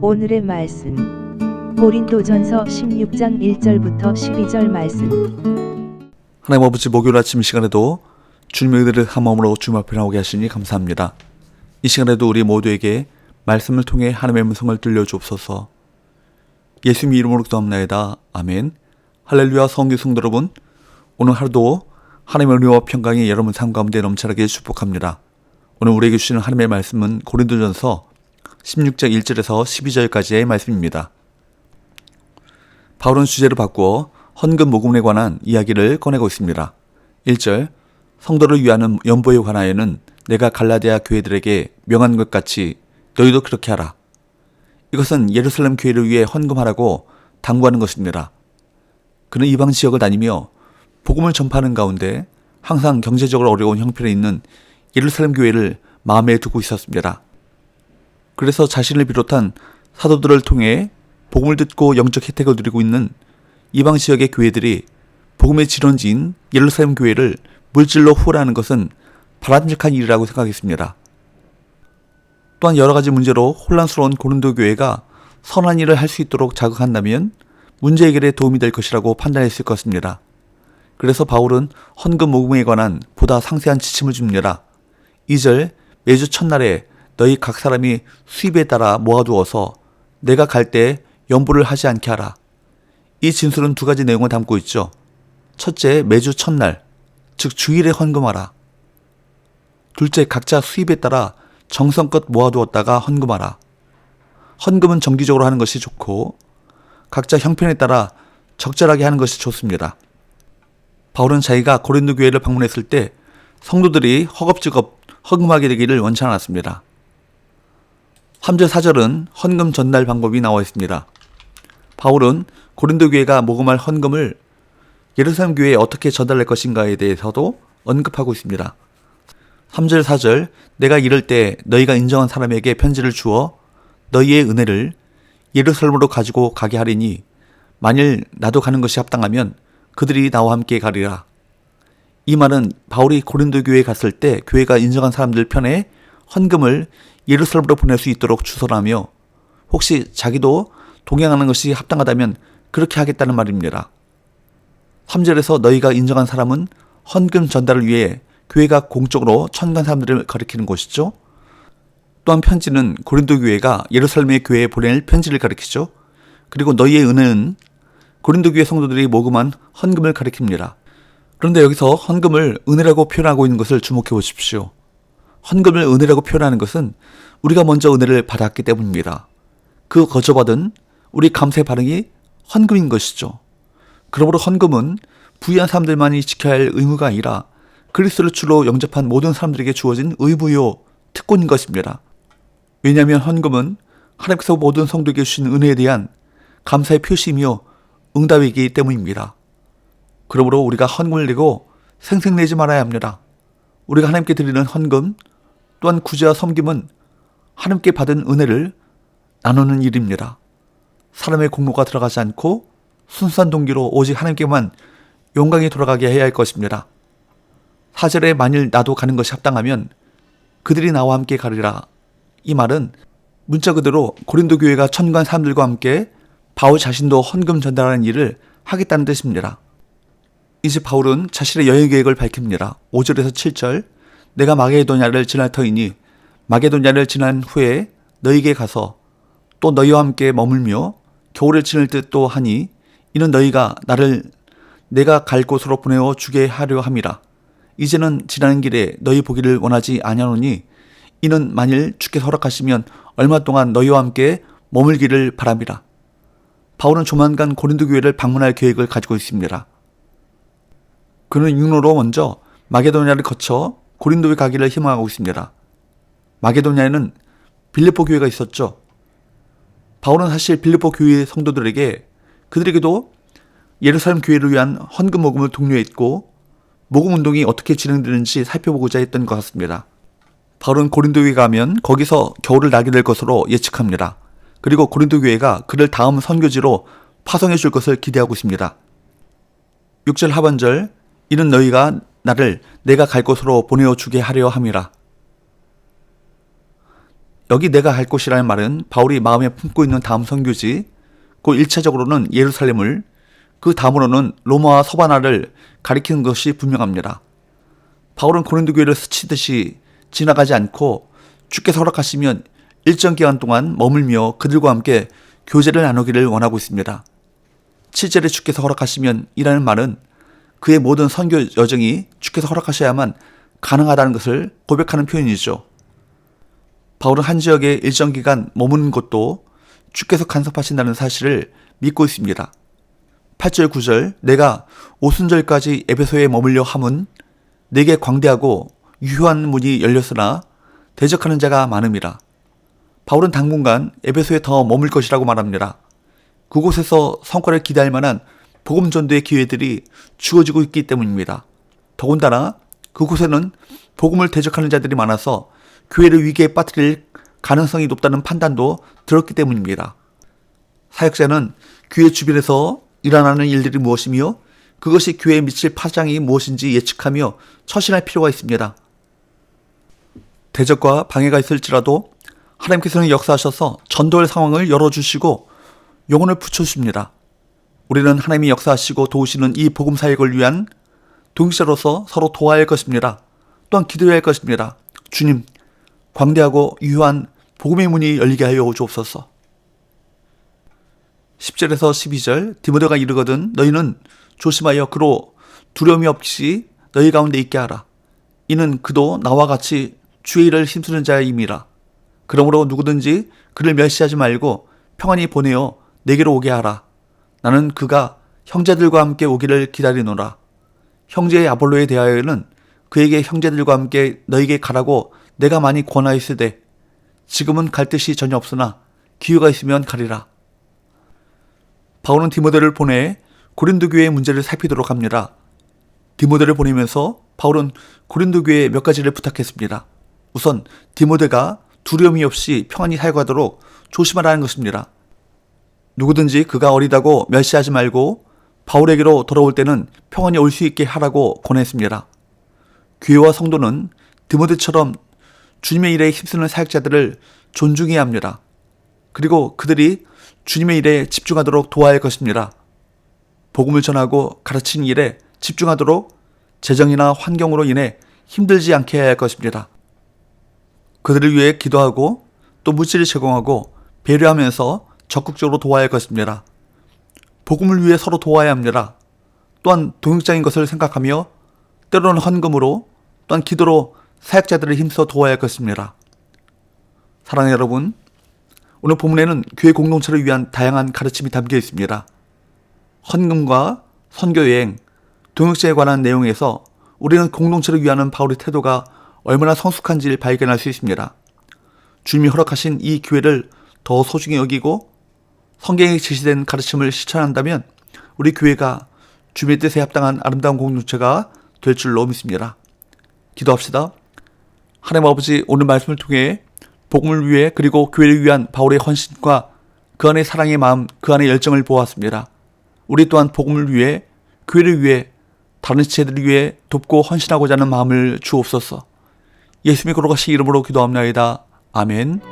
오늘의 말씀 고린도전서 16장 1절부터 12절 말씀. 하나님 아버지, 목요일 아침 시간에도 주님의 은혜를 한 마음으로 주님 앞에 나오게 하시니 감사합니다. 이 시간에도 우리 모두에게 말씀을 통해 하나님의 음성을 들려주옵소서. 예수님의 이름으로 기도합나이다. 아멘. 할렐루야. 성도 여러분, 오늘 하루도 하나님의 은혜와 평강이 여러분 삶 가운데 넘쳐나게 축복합니다. 오늘 우리에게 주시는 하나님의 말씀은 고린도전서 16장 1절에서 12절까지의 말씀입니다. 바울은 주제를 바꾸어 헌금 모금에 관한 이야기를 꺼내고 있습니다. 1절, 성도를 위하는 연보에 관하여는 내가 갈라디아 교회들에게 명한 것 같이 너희도 그렇게 하라. 이것은 예루살렘 교회를 위해 헌금하라고 당부하는 것입니다. 그는 이방 지역을 다니며 복음을 전파하는 가운데 항상 경제적으로 어려운 형편에 있는 예루살렘 교회를 마음에 두고 있었습니다. 그래서 자신을 비롯한 사도들을 통해 복음을 듣고 영적 혜택을 누리고 있는 이방 지역의 교회들이 복음의 질원지인 예루살렘 교회를 물질로 후원하는 것은 바람직한 일이라고 생각했습니다. 또한 여러 가지 문제로 혼란스러운 고린도 교회가 선한 일을 할 수 있도록 자극한다면 문제 해결에 도움이 될 것이라고 판단했을 것입니다. 그래서 바울은 헌금 모금에 관한 보다 상세한 지침을 줍니다. 2절, 매주 첫날에 너희 각 사람이 수입에 따라 모아두어서 내가 갈 때 연보를 하지 않게 하라. 이 진술은 두 가지 내용을 담고 있죠. 첫째, 매주 첫날, 즉 주일에 헌금하라. 둘째, 각자 수입에 따라 정성껏 모아두었다가 헌금하라. 헌금은 정기적으로 하는 것이 좋고 각자 형편에 따라 적절하게 하는 것이 좋습니다. 바울은 자기가 고린도 교회를 방문했을 때 성도들이 허겁지겁 헌금하게 되기를 원치 않았습니다. 3절 4절은 헌금 전달 방법이 나와 있습니다. 바울은 고린도 교회가 모금할 헌금을 예루살렘 교회에 어떻게 전달할 것인가에 대해서도 언급하고 있습니다. 3절 4절, 내가 이럴 때 너희가 인정한 사람에게 편지를 주어 너희의 은혜를 예루살렘으로 가지고 가게 하리니 만일 나도 가는 것이 합당하면 그들이 나와 함께 가리라. 이 말은 바울이 고린도 교회에 갔을 때 교회가 인정한 사람들 편에 헌금을 예루살렘으로 보낼 수 있도록 주선하며 혹시 자기도 동행하는 것이 합당하다면 그렇게 하겠다는 말입니다. 3절에서 너희가 인정한 사람은 헌금 전달을 위해 교회가 공적으로 천간 사람들을 가리키는 것이죠. 또한 편지는 고린도 교회가 예루살렘의 교회에 보낼 편지를 가리키죠. 그리고 너희의 은혜는 고린도 교회 성도들이 모금한 헌금을 가리킵니다. 그런데 여기서 헌금을 은혜라고 표현하고 있는 것을 주목해 보십시오. 헌금을 은혜라고 표현하는 것은 우리가 먼저 은혜를 받았기 때문입니다. 그 거저받은 우리 감사의 반응이 헌금인 것이죠. 그러므로 헌금은 부유한 사람들만이 지켜야 할 의무가 아니라 그리스도를 주로 영접한 모든 사람들에게 주어진 의무요 특권인 것입니다. 왜냐하면 헌금은 하나님께서 모든 성도에게 주신 은혜에 대한 감사의 표시이며 응답이기 때문입니다. 그러므로 우리가 헌금을 내고 생색내지 말아야 합니다. 우리가 하나님께 드리는 헌금 또한 구제와 섬김은 하나님께 받은 은혜를 나누는 일입니다. 사람의 공로가 들어가지 않고 순수한 동기로 오직 하나님께만 영광이 돌아가게 해야 할 것입니다. 4절에 만일 나도 가는 것이 합당하면 그들이 나와 함께 가리라. 이 말은 문자 그대로 고린도 교회가 천간 사람들과 함께 바울 자신도 헌금 전달하는 일을 하겠다는 뜻입니다. 이제 바울은 자신의 여행 계획을 밝힙니다. 5절에서 7절, 내가 마게도냐를 지날 터이니 마게도냐를 지난 후에 너희에게 가서 또 너희와 함께 머물며 겨울을 지낼 듯도 하니 이는 너희가 나를 내가 갈 곳으로 보내어 주게 하려 함이라. 이제는 지나는 길에 너희 보기를 원하지 아니하노니 이는 만일 주께서 허락하시면 얼마 동안 너희와 함께 머물기를 바랍니다. 바울은 조만간 고린도 교회를 방문할 계획을 가지고 있습니다. 그는 육로로 먼저 마게도냐를 거쳐 고린도에 가기를 희망하고 있습니다. 마게도냐에는 빌립보 교회가 있었죠. 바울은 사실 빌립보 교회 성도들에게 그들에게도 예루살렘 교회를 위한 헌금 모금을 독려했고 모금 운동이 어떻게 진행되는지 살펴보고자 했던 것 같습니다. 바울은 고린도 교회에 가면 거기서 겨울을 나게 될 것으로 예측합니다. 그리고 고린도 교회가 그를 다음 선교지로 파송해 줄 것을 기대하고 있습니다. 6절 하반절, 이는 너희가 나를 내가 갈 곳으로 보내어 주게 하려 함이라. 여기 내가 할 곳이라는 말은 바울이 마음에 품고 있는 다음 선교지, 그 1차적으로는 예루살렘을, 그 다음으로는 로마와 서바나를 가리키는 것이 분명합니다. 바울은 고린도 교회를 스치듯이 지나가지 않고 주께서 허락하시면 일정 기간 동안 머물며 그들과 함께 교제를 나누기를 원하고 있습니다. 7절에 주께서 허락하시면 이라는 말은 그의 모든 선교 여정이 주께서 허락하셔야만 가능하다는 것을 고백하는 표현이죠. 바울은 한 지역에 일정 기간 머무는 것도 주께서 간섭하신다는 사실을 믿고 있습니다. 8절 9절 내가 오순절까지 에베소에 머물려 함은 내게 광대하고 유효한 문이 열렸으나 대적하는 자가 많음이라. 바울은 당분간 에베소에 더 머물 것이라고 말합니다. 그곳에서 성과를 기대할 만한 복음 전도의 기회들이 주어지고 있기 때문입니다. 더군다나 그곳에는 복음을 대적하는 자들이 많아서 교회를 위기에 빠뜨릴 가능성이 높다는 판단도 들었기 때문입니다. 사역자는 교회 주변에서 일어나는 일들이 무엇이며 그것이 교회에 미칠 파장이 무엇인지 예측하며 처신할 필요가 있습니다. 대적과 방해가 있을지라도 하나님께서는 역사하셔서 전도할 상황을 열어주시고 영혼을 붙여주십니다. 우리는 하나님이 역사하시고 도우시는 이 복음 사역을 위한 동역자로서 서로 도와야 할 것입니다. 또한 기도해야 할 것입니다. 주님, 광대하고 유효한 복음의 문이 열리게 하여 주옵소서. 10절에서 12절 디모데가 이르거든 너희는 조심하여 그로 두려움이 없이 너희 가운데 있게 하라. 이는 그도 나와 같이 주의 일을 힘쓰는 자임이라. 그러므로 누구든지 그를 멸시하지 말고 평안히 보내어 내게로 오게 하라. 나는 그가 형제들과 함께 오기를 기다리노라. 형제 아볼로에 대하여는 그에게 형제들과 함께 너에게 가라고 내가 많이 권하였으되 지금은 갈 뜻이 전혀 없으나 기회가 있으면 가리라. 바울은 디모데를 보내 고린도 교회의 문제를 살피도록 합니다. 디모데를 보내면서 바울은 고린도 교회에 몇 가지를 부탁했습니다. 우선 디모데가 두려움이 없이 평안히 살아가도록 조심하라는 것입니다. 누구든지 그가 어리다고 멸시하지 말고 바울에게로 돌아올 때는 평안히 올 수 있게 하라고 권했습니다. 교회와 성도는 디모데처럼 주님의 일에 힘쓰는 사역자들을 존중해야 합니다. 그리고 그들이 주님의 일에 집중하도록 도와야 할 것입니다. 복음을 전하고 가르치는 일에 집중하도록 재정이나 환경으로 인해 힘들지 않게 해야 할 것입니다. 그들을 위해 기도하고 또 물질을 제공하고 배려하면서 적극적으로 도와야 할 것입니다. 복음을 위해 서로 도와야 합니다. 또한 동역자인 것을 생각하며 때로는 헌금으로 또한 기도로 사역자들을 힘써 도와야 할 것입니다. 사랑하는 여러분, 오늘 본문에는 교회 공동체를 위한 다양한 가르침이 담겨 있습니다. 헌금과 선교여행, 동역자에 관한 내용에서 우리는 공동체를 위하는 바울의 태도가 얼마나 성숙한지를 발견할 수 있습니다. 주님이 허락하신 이 기회를 더 소중히 여기고 성경에 제시된 가르침을 실천한다면 우리 교회가 주님의 뜻에 합당한 아름다운 공동체가 될 줄로 믿습니다. 기도합시다. 하나님 아버지, 오늘 말씀을 통해 복음을 위해 그리고 교회를 위한 바울의 헌신과 그 안의 사랑의 마음, 그 안의 열정을 보았습니다. 우리 또한 복음을 위해, 교회를 위해, 다른 지체들을 위해 돕고 헌신하고자 하는 마음을 주옵소서. 예수님의 거룩하신 이름으로 기도합나이다. 아멘.